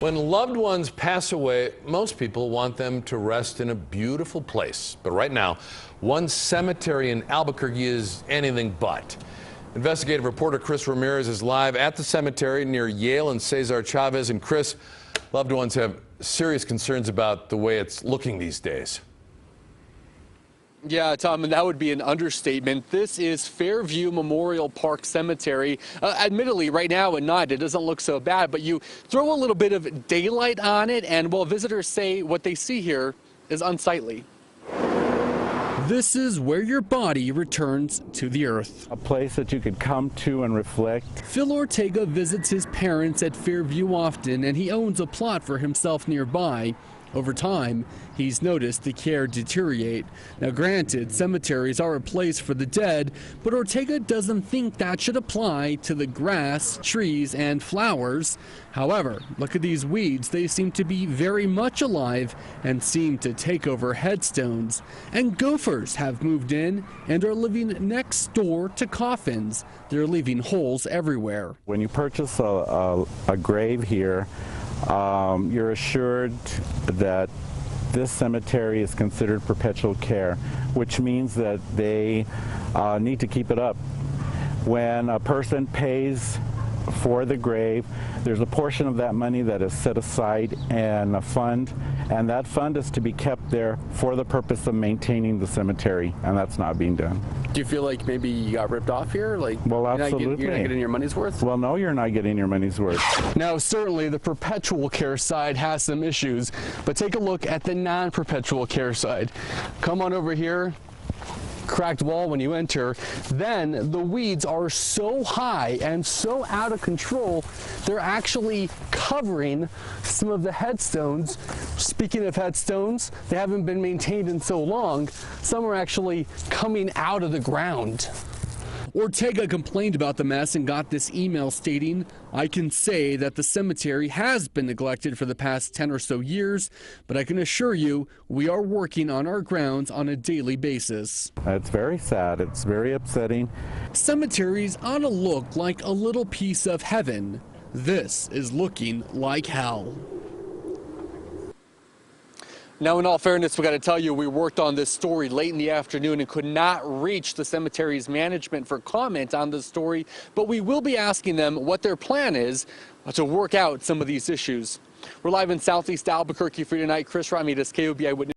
When loved ones pass away, most people want them to rest in a beautiful place. But right now, one cemetery in Albuquerque is anything but. Investigative reporter Chris Ramirez is live at the cemetery near Yale and Cesar Chavez. And Chris, loved ones have serious concerns about the way it's looking these days. Yeah, Tom, and that would be an understatement. This is Fairview Memorial Park Cemetery. Admittedly, right now at night, it doesn't look so bad, but you throw a little bit of daylight on it, and well, visitors say what they see here is unsightly. This is where your body returns to the earth. A place that you could come to and reflect. Phil Ortega visits his parents at Fairview often, and he owns a plot for himself nearby. Over time, he's noticed the care deteriorate. Now granted, cemeteries are a place for the dead, but Ortega doesn't think that should apply to the grass, trees, and flowers. However, look at these weeds. They seem to be very much alive and seem to take over headstones. And gophers have moved in and are living next door to coffins. They're leaving holes everywhere. When you purchase a grave here, you're assured that this cemetery is considered perpetual care, which means that they need to keep it up. When a person pays for the grave, there's a portion of that money that is set aside in a fund, and that fund is to be kept there for the purpose of maintaining the cemetery, and that's not being done. Do you feel like maybe you got ripped off here? Well, absolutely. You're not getting your money's worth? Well, no, you're not getting your money's worth. Now, certainly the perpetual care side has some issues, but take a look at the non-perpetual care side. Come on over here. Cracked wall when you enter. Then the weeds are so high and so out of control, they're actually covering some of the headstones. Speaking of headstones, they haven't been maintained in so long. Some are actually coming out of the ground. Ortega complained about the mess and got this email stating, "I can say that the cemetery has been neglected for the past 10 or so years, but I can assure you we are working on our grounds on a daily basis." It's very sad. It's very upsetting. Cemeteries ought to look like a little piece of heaven. This is looking like hell. Now, in all fairness, we got to tell you, we worked on this story late in the afternoon and could not reach the cemetery's management for comment on the story, but we will be asking them what their plan is to work out some of these issues. We're live in Southeast Albuquerque for you tonight. Chris Ramirez, KOB Eyewitness.